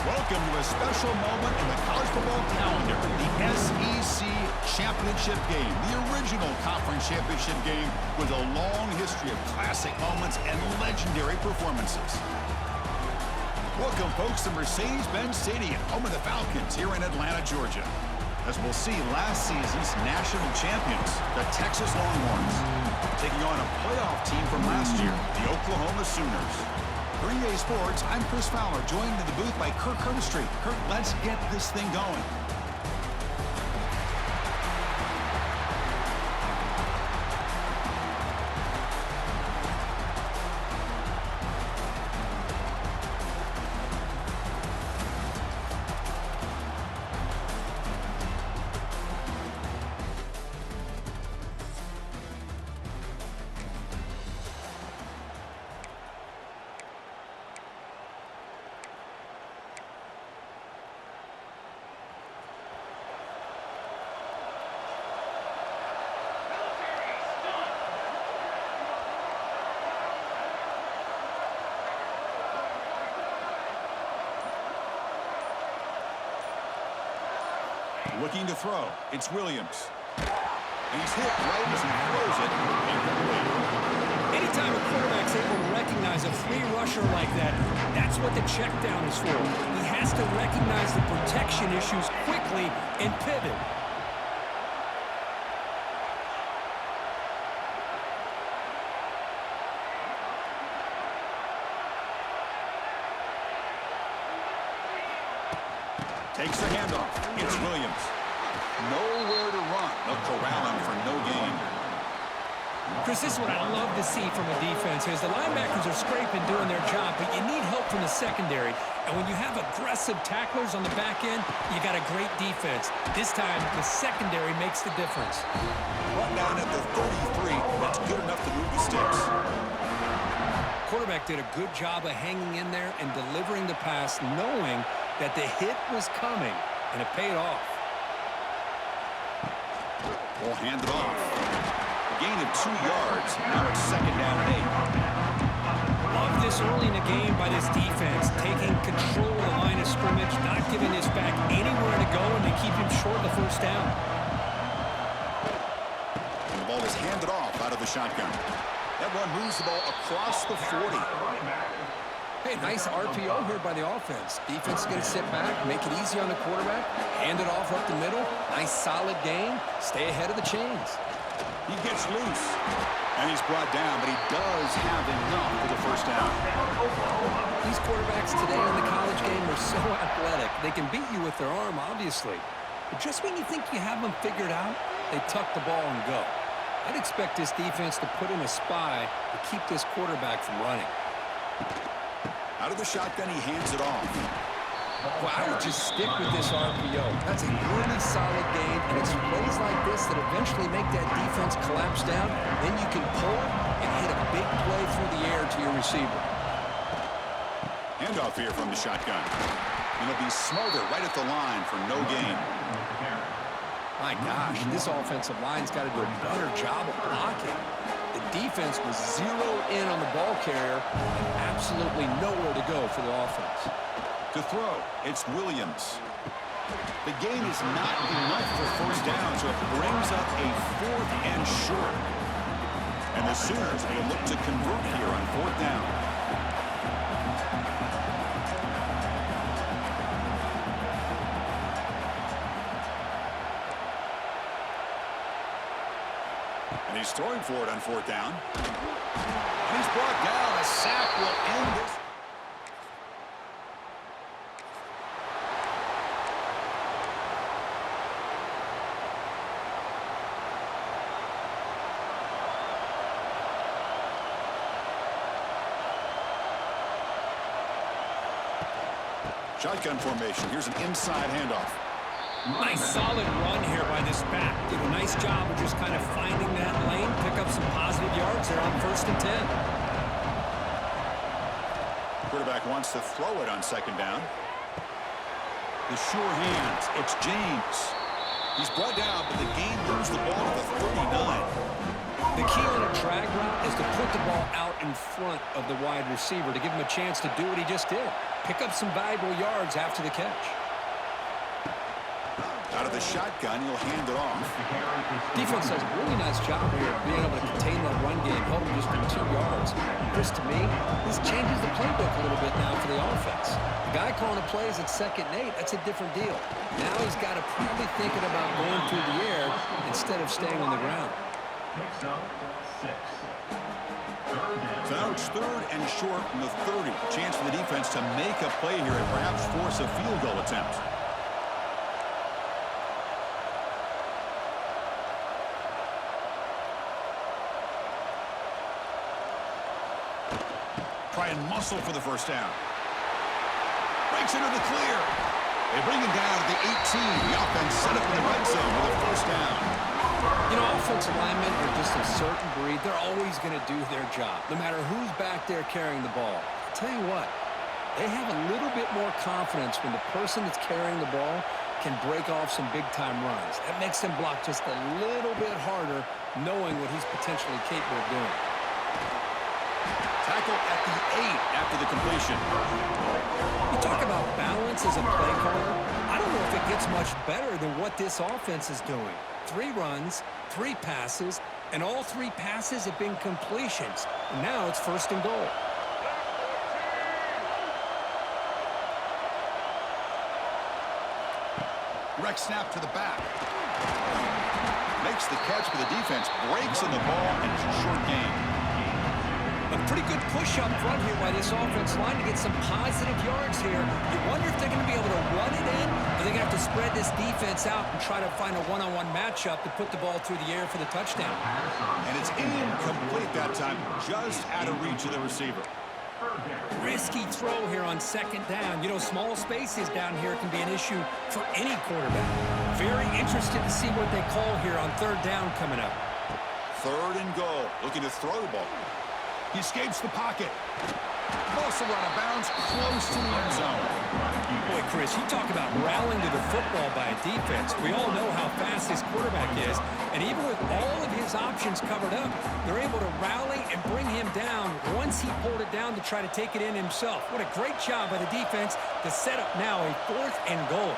Welcome to a special moment in the college football calendar, the SEC Championship game, the original conference championship game with a long history of classic moments and legendary performances. Welcome, folks, to Mercedes-Benz Stadium, home of the Falcons here in Atlanta, Georgia. As we'll see last season's national champions, the Texas Longhorns, taking on a playoff team from last year, the Oklahoma Sooners. For EA Sports, I'm Chris Fowler, joined in the booth by Kirk Herbstreit. Kirk, let's get this thing going. Looking to throw. It's Williams. And he's hit right as he throws it. Anytime a quarterback's able to recognize a free rusher like that, that's what the check down is for. He has to recognize the protection issues quickly and pivot. Takes the handoff. It's Williams. Nowhere to run. They'll corral him for no gain. Chris, this is what I love to see from a defense is the linebackers are scraping, doing their job, but you need help from the secondary. And when you have aggressive tacklers on the back end, you got a great defense. This time, the secondary makes the difference. Run down at the 33. That's good enough to move the sticks. Quarterback did a good job of hanging in there and delivering the pass, knowing that the hit was coming, and it paid off. We'll hand it off. A gain of 2 yards. Now it's second down and 8. Love this early in the game by this defense, taking control of the line of scrimmage, not giving this back anywhere to go, and they keep him short of the first down. And the ball is handed off out of the shotgun. That one moves the ball across the 40. Hey, nice RPO here by the offense. Defense is going to sit back, make it easy on the quarterback, hand it off up the middle. Nice solid game. Stay ahead of the chains. He gets loose. And he's brought down, but he does have enough for the first down. These quarterbacks today in the college game are so athletic. They can beat you with their arm, obviously. But just when you think you have them figured out, they tuck the ball and go. I'd expect this defense to put in a spy to keep this quarterback from running. Out of the shotgun, he hands it off. Well, I would just stick with this RPO. That's a really solid game, and it's plays like this that eventually make that defense collapse down. Then you can pull and hit a big play through the air to your receiver. Handoff here from the shotgun. And he'll be smothered right at the line for no gain. My gosh, this offensive line's got to do a better job of blocking. The defense was zeroed in on the ball carrier and absolutely nowhere to go for the offense. To throw, it's Williams. The gain is not enough for first down, so it brings up a 4th and short. And the Sooners will look to convert here on 4th down. And he's throwing for it on 4th down. And he's brought down. A sack will end this. Shotgun formation. Here's an inside handoff. Nice solid run here by this back. Did a nice job of just kind of finding that lane, pick up some positive yards there on 1st and 10. Quarterback wants to throw it on 2nd down. The sure hands. It's James. He's brought down, but the game moves the ball to the 39. The key on a drag route is to put the ball out in front of the wide receiver to give him a chance to do what he just did. Pick up some valuable yards after the catch. Out of the shotgun, he'll hand it off. Defense does a really nice job here of being able to contain that run game, held him just for 2 yards. Chris, to me, this changes the playbook a little bit now for the offense. The guy calling the plays at 2nd and 8, that's a different deal. Now he's got to probably thinking about going through the air instead of staying on the ground. So now it's 3rd and short from the 30. Chance for the defense to make a play here and perhaps force a field goal attempt. Try and muscle for the first down. Breaks into the clear. They bring him down at the 18. The offense set up in the red zone with a first down. You know, offensive linemen are just a certain breed. They're always going to do their job, no matter who's back there carrying the ball. I'll tell you what, they have a little bit more confidence when the person that's carrying the ball can break off some big-time runs. That makes them block just a little bit harder, knowing what he's potentially capable of doing. Tackle at the 8 after the completion. You talk about balance as a play caller. I don't know if it gets much better than what this offense is doing. 3 runs, 3 passes, and all 3 passes have been completions. And now it's 1st and goal. Direct snap to the back. Makes the catch for the defense. Breaks in the ball, and it's a short game. A pretty good push up front here by this offense line to get some positive yards here. You wonder if they're going to be able to run it in, or they're going to have to spread this defense out and try to find a one-on-one matchup to put the ball through the air for the touchdown. And it's incomplete that time, just out of reach of the receiver. Risky throw here on 2nd down. You know, small spaces down here can be an issue for any quarterback. Very interested to see what they call here on 3rd down coming up. 3rd and goal, looking to throw the ball. He escapes the pocket. Also out of bounds, close to the end zone. Boy, Chris, you talk about rallying to the football by a defense. We all know how fast this quarterback is. And even with all of his options covered up, they're able to rally and bring him down once he pulled it down to try to take it in himself. What a great job by the defense to set up now a 4th and goal.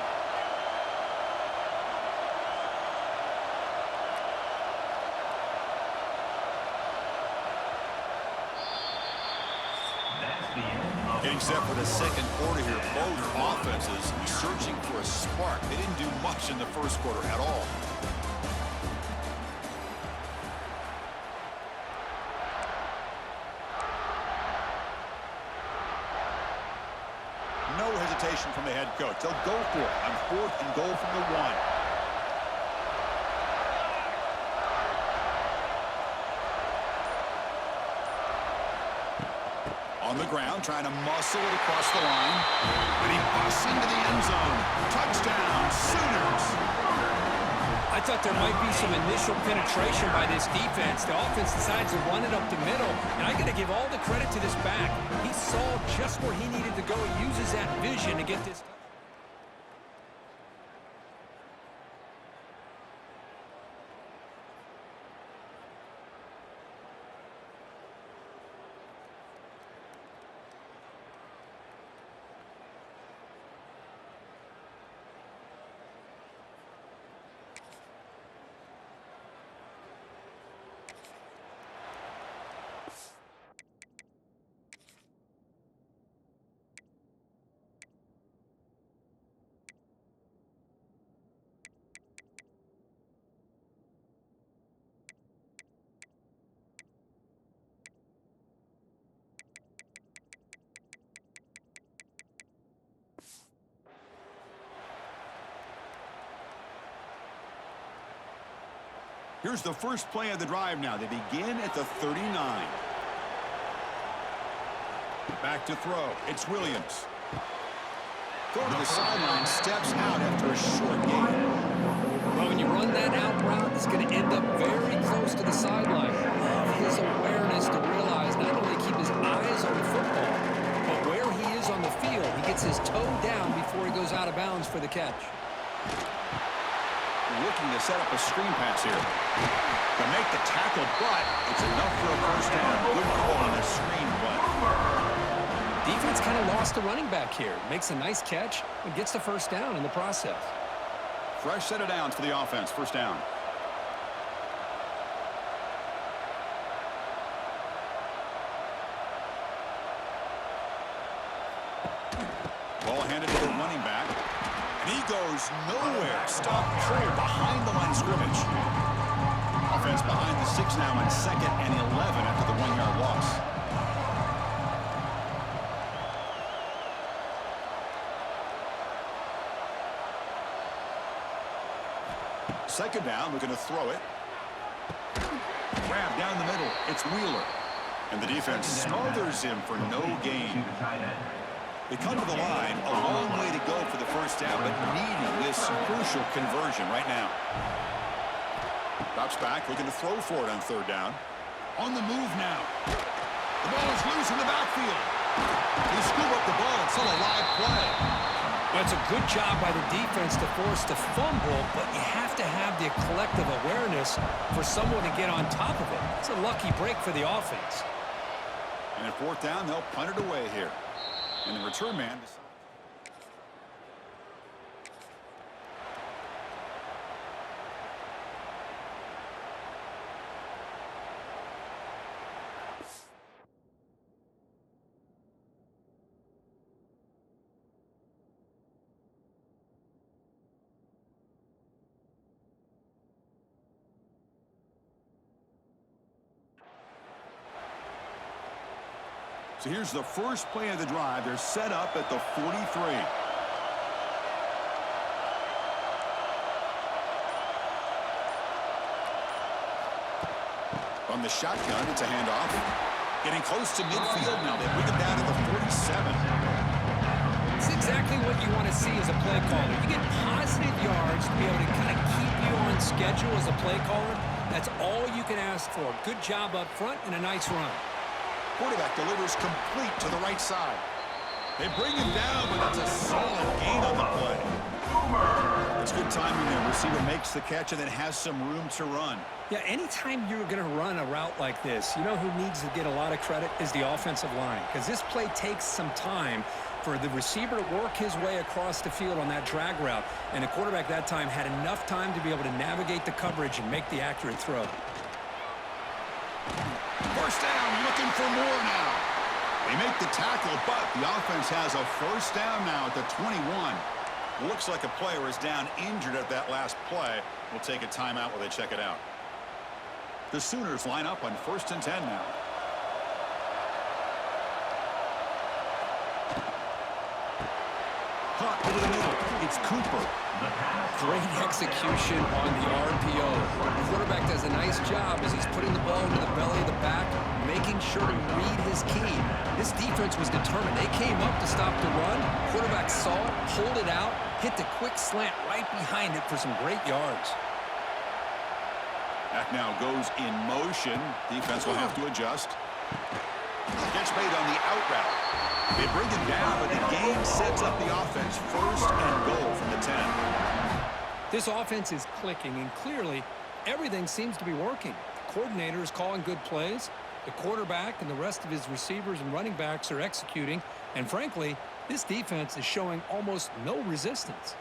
Getting set for the 2nd quarter here. Both offenses searching for a spark. They didn't do much in the 1st quarter at all. No hesitation from the head coach. They'll go for it on 4th and goal from the 1. On the ground, trying to muscle it across the line. And he busts into the end zone. Touchdown, Sooners. I thought there might be some initial penetration by this defense. The offense decides to run it up the middle. And I got to give all the credit to this back. He saw just where he needed to go. He uses that vision to get this. Here's the first play of the drive now. They begin at the 39. Back to throw. It's Williams. Go to the sideline, steps out after a short gain. Well, when you run that out route, it's going to end up very close to the sideline. His awareness to realize not only keep his eyes on the football, but where he is on the field. He gets his toe down before he goes out of bounds for the catch. looking to set up a screen pass here. To make the tackle, but it's enough for a first down. Good call on the screen play. Defense kind of lost the running back here. Makes a nice catch and gets the first down in the process. Fresh set of downs for the offense. First down. Ball handed to the running back. And he goes nowhere. Stopped cold behind the line of scrimmage. Offense behind the 6 now on 2nd and 11 after the 1-yard loss. Second down, we're going to throw it. Grab down the middle. It's Wheeler. And the defense smothers him for no gain. They come to the line, a long way to go for the first down, but needing this crucial conversion right now. Drops back, looking to throw for it on 3rd down. On the move now. The ball is loose in the backfield. They scoop up the ball. It's still a live play. That's a good job by the defense to force the fumble, but you have to have the collective awareness for someone to get on top of it. It's a lucky break for the offense. And at 4th down, they'll punt it away here. And the return man decides. So here's the first play of the drive. They're set up at the 43. From the shotgun, it's a handoff. Getting close to midfield now. They bring it down to the 47. It's exactly what you want to see as a play caller. You get positive yards to be able to kind of keep you on schedule as a play caller. That's all you can ask for. Good job up front and a nice run. Quarterback delivers complete to the right side. They bring him down, but that's a solid gain on the play. It's good timing there. Receiver makes the catch and then has some room to run. Yeah, anytime you're going to run a route like this, you know who needs to get a lot of credit is the offensive line, because this play takes some time for the receiver to work his way across the field on that drag route, and the quarterback that time had enough time to be able to navigate the coverage and make the accurate throw. First down, looking for more now. They make the tackle, but the offense has a first down now at the 21. Looks like a player is down injured at that last play. We'll take a timeout while they check it out. The Sooners line up on 1st and 10 now. Caught over the middle. It's Cooper. Great execution on the RPO. The quarterback does a nice job as he's putting the ball into the belly of the back, making sure to read his key. This defense was determined. They came up to stop the run. Quarterback saw it, pulled it out, hit the quick slant right behind it for some great yards. Back now goes in motion. Defense will have to adjust. Catch made on the out route. They bring him down, but the game sets up the offense. 1st and goal from the 10. This offense is clicking, and clearly everything seems to be working. The coordinator is calling good plays. The quarterback and the rest of his receivers and running backs are executing. And frankly, this defense is showing almost no resistance.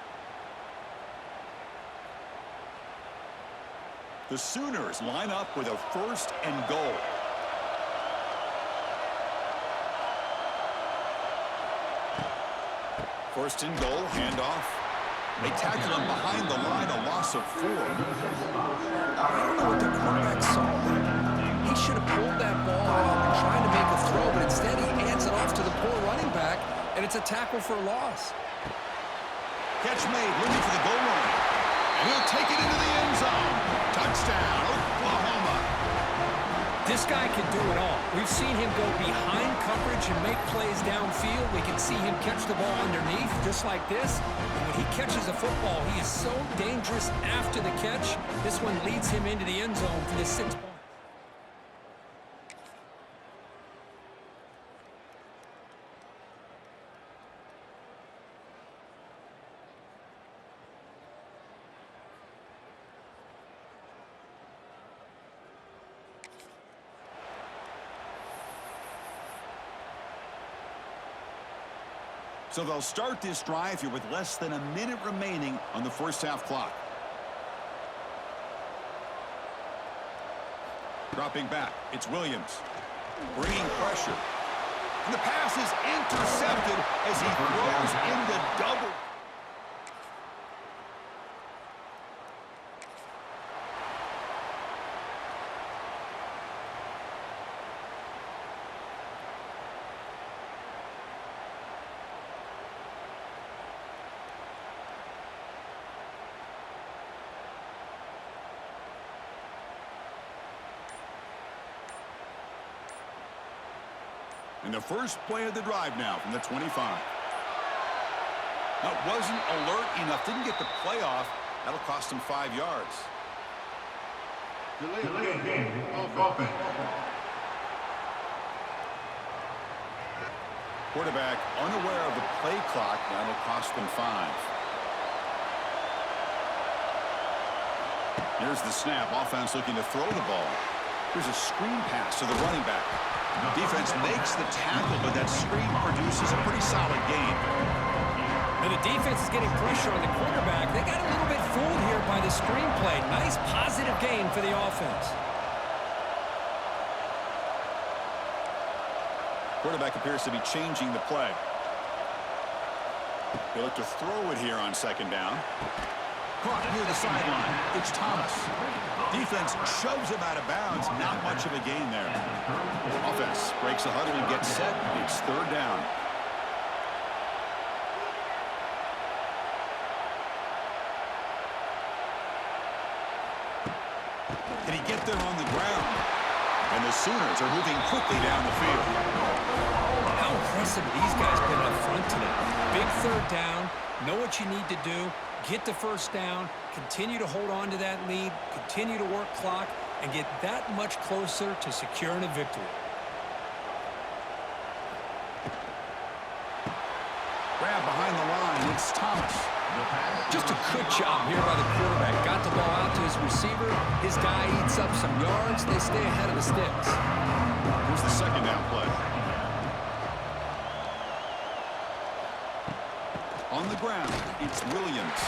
The Sooners line up with a 1st and goal. First and goal, handoff. They tackle him behind the line, a loss of 4. I don't know what the quarterback saw there. He should have pulled that ball out and tried to make a throw, but instead he hands it off to the poor running back, and it's a tackle for a loss. Catch made, looking for the goal line. And he'll take it into the end zone. Touchdown, Oklahoma. This guy can do it all. We've seen him go behind coverage and make plays downfield. We can see him catch the ball underneath, just like this. And when he catches a football, he is so dangerous after the catch. This one leads him into the end zone for the 6 points. So they'll start this drive here with less than a minute remaining on the first half clock. Dropping back, it's Williams. Bringing pressure. And the pass is intercepted as he throws into double. And the first play of the drive now from the 25. Now, wasn't alert enough, didn't get the play off. That'll cost him 5 yards. Delay of game, offense. Quarterback unaware of the play clock. That'll cost them 5. Here's the snap. Offense looking to throw the ball. Here's a screen pass to the running back. Defense makes the tackle, but that screen produces a pretty solid gain. And the defense is getting pressure on the quarterback. They got a little bit fooled here by the screen play. Nice positive gain for the offense. Quarterback appears to be changing the play. They look to throw it here on second down. Caught near the sideline. It's Thomas. Defense shoves him out of bounds. Not much of a gain there. Offense breaks the huddle and gets set. It's third down. Can he get there on the ground? And the Sooners are moving quickly down the field. How impressive these guys been up front today. Big third down. Know what you need to do. Get the first down. Continue to hold on to that lead. Continue to work clock. And get that much closer to securing a victory. Grab behind the line. It's Thomas. Just a good job here by the quarterback. Got the ball out to his receiver. His guy eats up some yards. They stay ahead of the sticks. Here's the second down play. On the ground, it's Williams.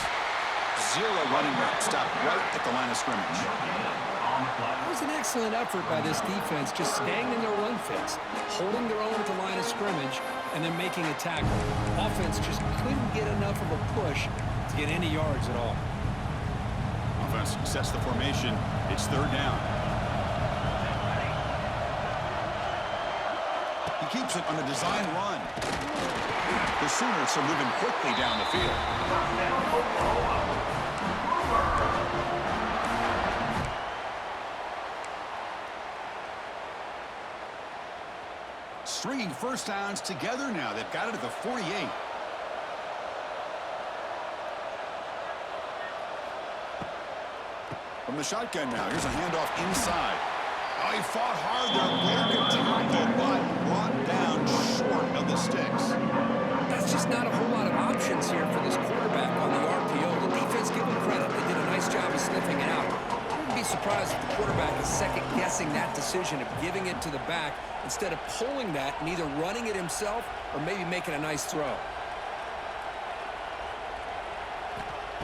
Zero running back. Stop right at the line of scrimmage. It was an excellent effort by this defense, just staying in their run fits, holding their own at the line of scrimmage, and then making a tackle. Offense just couldn't get enough of a push to get any yards at all. Offense sets the formation. It's third down. He keeps it on the design run. The Sooners are moving quickly down the field. Stringing first downs together now. They've got it at the 48. From the shotgun now. Here's a handoff inside. Oh, he fought hard there. Broken tackle, but brought down short of the sticks. That's just not a whole lot of options here for this quarterback on the RPO. The defense, give them credit. They did a nice job of sniffing it out. I wouldn't be surprised if the quarterback is second-guessing that decision of giving it to the back instead of pulling that and either running it himself or maybe making a nice throw.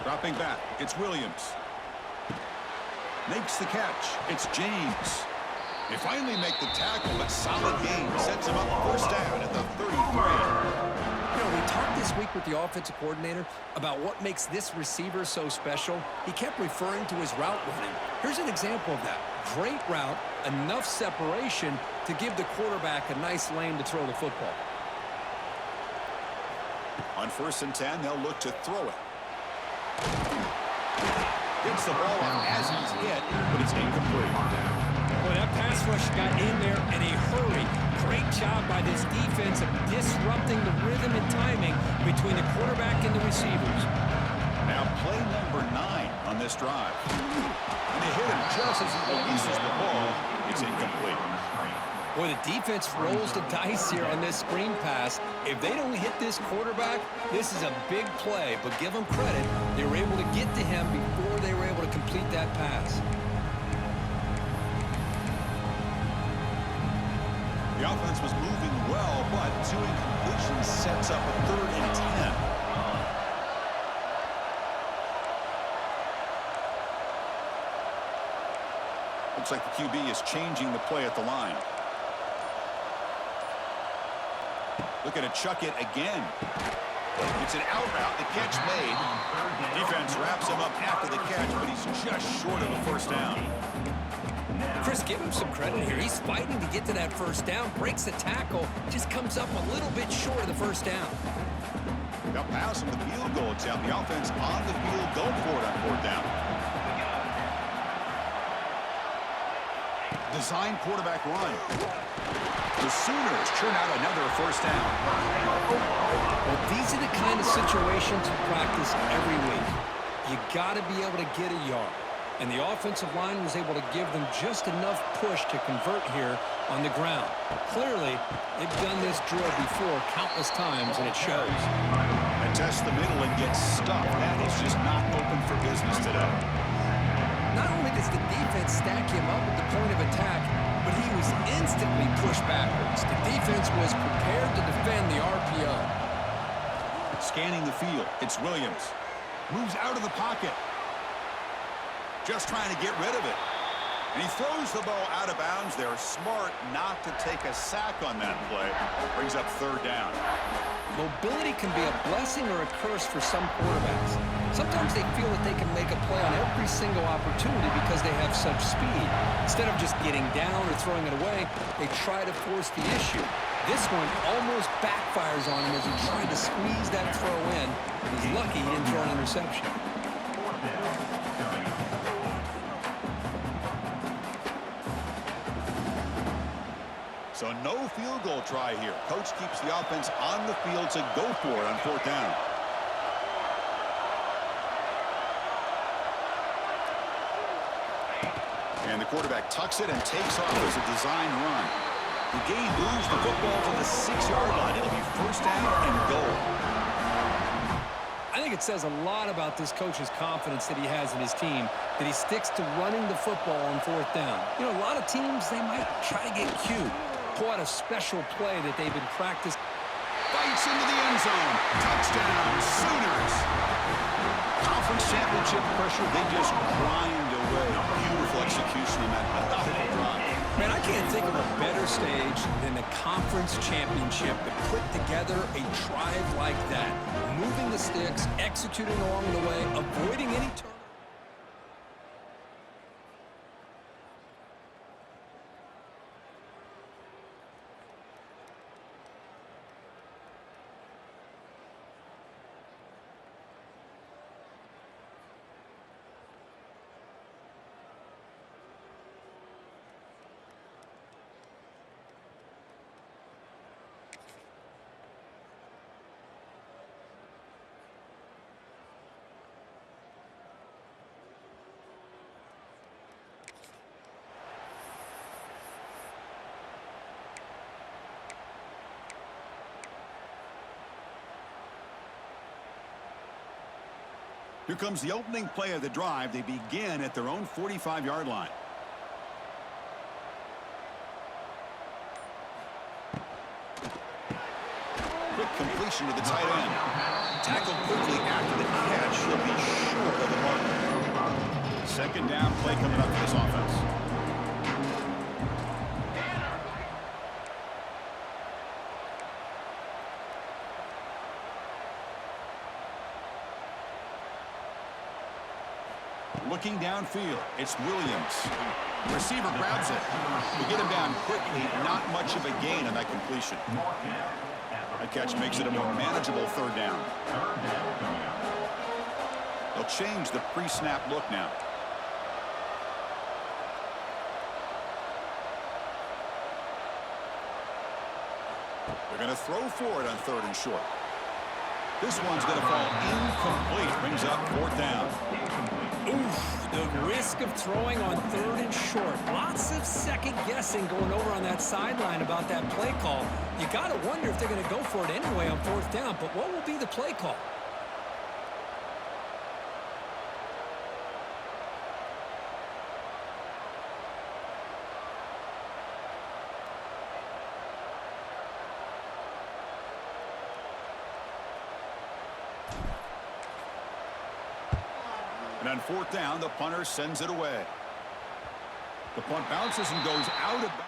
Dropping back, it's Williams. Makes the catch. It's James. They finally make the tackle, but solid gain sets him up first down at the 33. You know, we talked this week with the offensive coordinator about what makes this receiver so special. He kept referring to his route running. Here's an example of that. Great route, enough separation to give the quarterback a nice lane to throw the football. On 1st and 10, they'll look to throw it. Gets the ball off as he's hit, but it's incomplete. Well, that pass rush got in there in a hurry. Great job by this defense of disrupting the rhythm and timing between the quarterback and the receivers. Now play number 9 on this drive. And they hit him just as he releases the ball. It's incomplete. Boy, the defense rolls the dice here on this screen pass. If they don't hit this quarterback, this is a big play. But give them credit. They were able to get to him before they were able to complete that pass. The offense was moving well, but 2 incompletions sets up a 3rd and 10. Looks like the QB is changing the play at the line. Looking to chuck it again. It's an out route. The catch made. Defense wraps him up after the catch, but he's just short of the 1st down. Chris, give him some credit here. He's fighting to get to that 1st down, breaks the tackle, just comes up a little bit short of the 1st down. Got past him, the field goal attempt. The offense on the field, go for it on 4th down. Design quarterback run. The Sooners churn out another 1st down. Well, these are the kind of situations you practice every week. You got to be able to get a yard. And the offensive line was able to give them just enough push to convert here on the ground. Clearly, they've done this drill before countless times, and it shows. And test the middle and get stuck. That is just not open for business today. Not only does the defense stack him up at the point of attack, but he was instantly pushed backwards. The defense was prepared to defend the RPO. Scanning the field, it's Williams. Moves out of the pocket. Just trying to get rid of it. And he throws the ball out of bounds. They're smart not to take a sack on that play. Brings up 3rd down. Mobility can be a blessing or a curse for some quarterbacks. Sometimes they feel that they can make a play on every single opportunity because they have such speed. Instead of just getting down or throwing it away, they try to force the issue. This one almost backfires on him as he tried to squeeze that throw in. He's lucky he didn't throw an interception. So no field goal try here. Coach keeps the offense on the field to go for it on 4th down. And the quarterback tucks it and takes off as a design run. The game moves the football to the 6-yard line. It'll be 1st down and goal. I think it says a lot about this coach's confidence that he has in his team, that he sticks to running the football on 4th down. You know, a lot of teams, they might try to get cute, pull out a special play that they've been practicing. Bites into the end zone. Touchdown, Sooners. Conference championship pressure, they just grind away. Beautiful execution on that methodical drive. Man, I can't think of a better stage than the conference championship to put together a drive like that. Moving the sticks, executing along the way, avoiding any turn. Here comes the opening play of the drive. They begin at their own 45-yard line. Quick completion to the tight end. Tackled quickly after the catch. He'll be short of the mark. 2nd down play coming up for this offense. Looking downfield, it's Williams. Receiver grabs it. We get him down quickly. Not much of a gain on that completion. That catch makes it a more manageable 3rd down. They'll change the pre-snap look now. They're going to throw for it on 3rd and short. This one's going to fall incomplete. Brings up 4th down. Oof, the risk of throwing on 3rd and short. Lots of second guessing going over on that sideline about that play call. You got to wonder if they're going to go for it anyway on 4th down, but what will be the play call? And on fourth down, the punter sends it away. The punt bounces and goes out of bounds.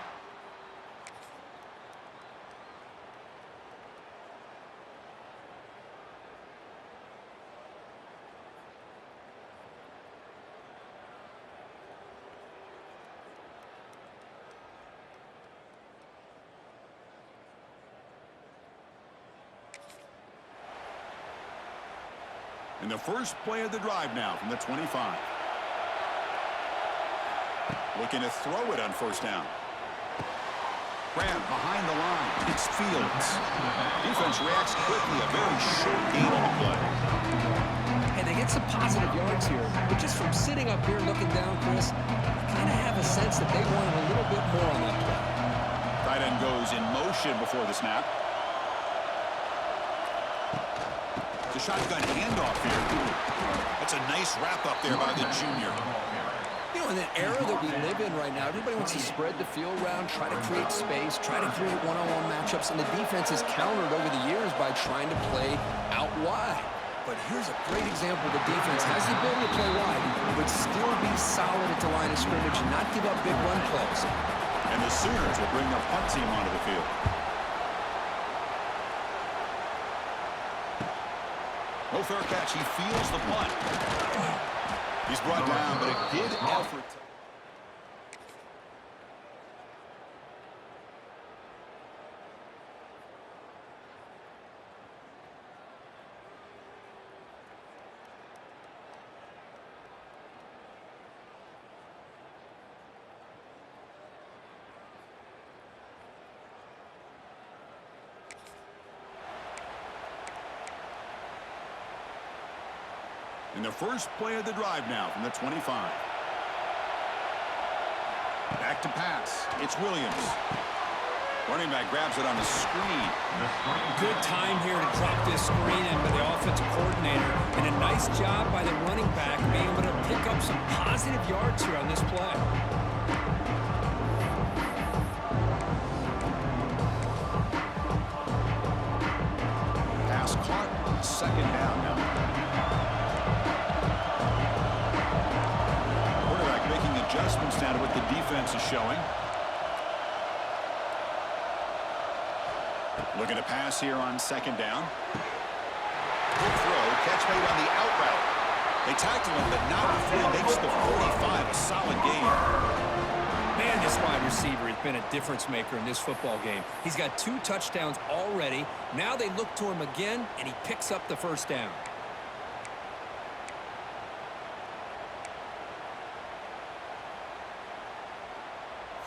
And the first play of the drive now from the 25. Looking to throw it on first down. Graham behind the line. It's Fields. Defense reacts quickly. A very short gain on the play. And they get some positive yards here. But just from sitting up here looking down, Chris, I kind of have a sense that they wanted a little bit more on that play. Tight end goes in motion before the snap. The shotgun handoff here. That's a nice wrap up there by the junior. You know, in the era that we live in right now, everybody wants to spread the field around, try to create space, try to create one-on-one matchups, and the defense has countered over the years by trying to play out wide. But here's a great example. The defense has the ability to play wide, but still be solid at the line of scrimmage and not give up big run plays. And the Sooners will bring the punt team onto the field. No fair catch. He feels the punt. He's brought down, but a good effort. In the first play of the drive now from the 25. Back to pass. It's Williams. Running back grabs it on the screen. Good time here to drop this screen in by the offensive coordinator. And a nice job by the running back being able to pick up some positive yards here on this play. Pass caught. Second down now. Adjustments down to what the defense is showing. Looking to pass here on second down. Good throw. Catch made on the out route. They tackle him, but not before he makes the 45. A solid gain. Man, this wide receiver has been a difference maker in this football game. He's got 2 touchdowns already. Now they look to him again, and he picks up the first down.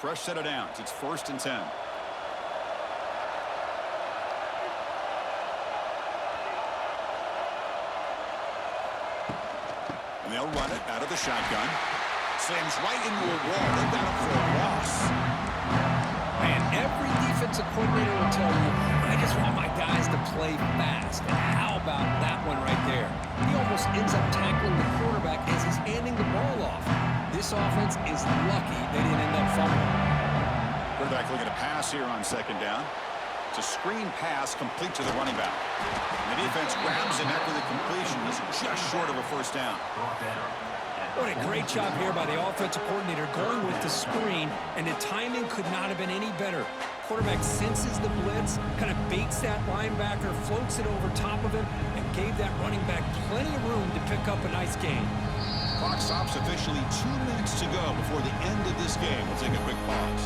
Fresh set of downs. It's 1st and 10. And they'll run it out of the shotgun. Slams right into a wall. They got him for a loss. Man, every defensive coordinator will tell you, I just want my guys to play fast. And how about that one right there? He almost ends up tackling the quarterback as he's handing the ball off. This offense is lucky they didn't end up fumbling. Quarterback looking to pass here on second down. It's a screen pass complete to the running back. And the defense grabs him after the completion. He's just short of a first down. What a great job here by the offensive coordinator going with the screen, and the timing could not have been any better. Quarterback senses the blitz, kind of baits that linebacker, floats it over top of him, and gave that running back plenty of room to pick up a nice gain. Clock stops officially 2 minutes to go before the end of this game. We'll take a quick pause.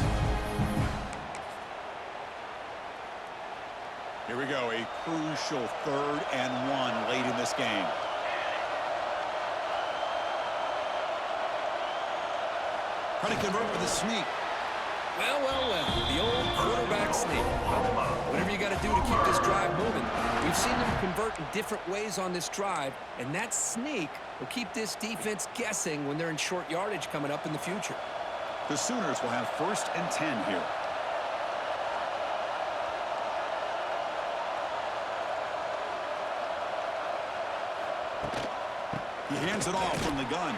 Here we go, a crucial 3rd and 1 late in this game. Trying to convert with a sneak. Well, well, well, the old quarterback sneak. Whatever you got to do to keep this drive moving. We've seen them convert in different ways on this drive, and that sneak will keep this defense guessing when they're in short yardage coming up in the future. The Sooners will have 1st and 10 here. He hands it off from the gun.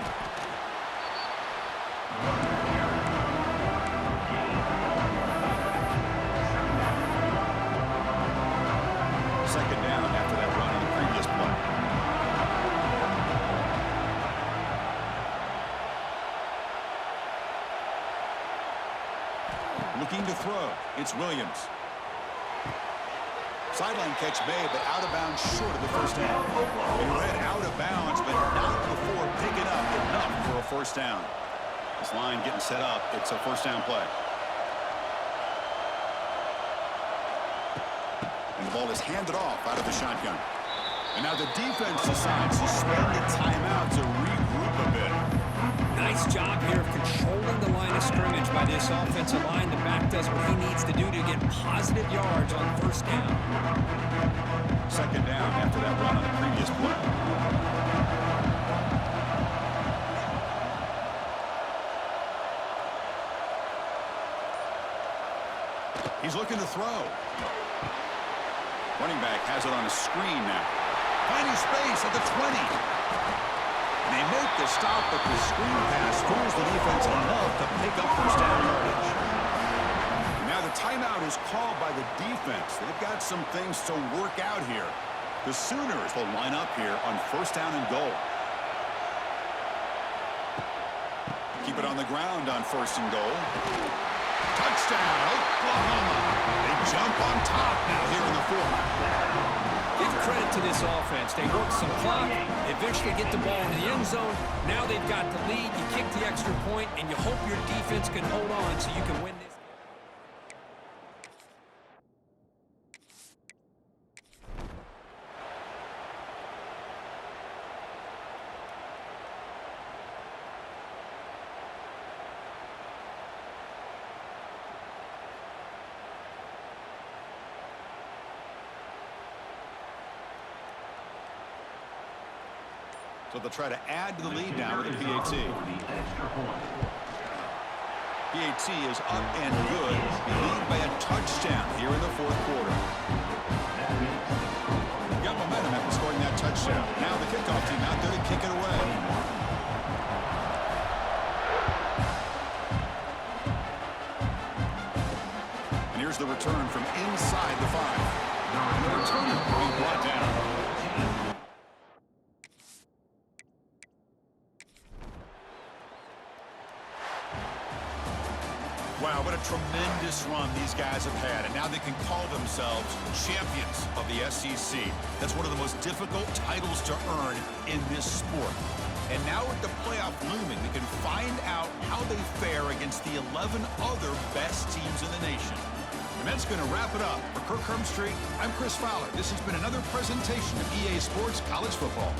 Second down after that run on the previous play. Looking to throw. It's Williams. Sideline catch made, but out of bounds short of the first down. He read out of bounds, but not before picking up enough for a first down. This line getting set up. It's a first down play. And the ball is handed off out of the shotgun. And now the defense decides to spend the timeout to regroup a bit. Nice job here of controlling the line of scrimmage by this offensive line. The back does what he needs to do to get positive yards on first down. Second down after that run on the previous play. He's looking to throw. Running back has it on a screen now. Finding space at the 20. And they make the stop, but the screen pass fools the defense enough to pick up first down yardage. Now the timeout is called by the defense. They've got some things to work out here. The Sooners will line up here on first down and goal. Keep it on the ground on first and goal. Touchdown, Oklahoma. They jump on top now here in the fourth. Give credit to this offense. They work some clock, eventually get the ball in the end zone. Now they've got the lead. You kick the extra point, and you hope your defense can hold on so you can win this. So they'll try to add to the lead now with a PAT. PAT is up and good. Lead by a touchdown here in the fourth quarter. Got momentum after scoring that touchdown. Now the kickoff team out there to kick it away. And here's the return from inside the 5. And the returner being brought down. Wow, what a tremendous run these guys have had, and now they can call themselves champions of the SEC. That's one of the most difficult titles to earn in this sport. And now with the playoff looming, we can find out how they fare against the 11 other best teams in the nation. And that's going to wrap it up. For Kirk Street, I'm Chris Fowler. This has been another presentation of EA Sports College Football.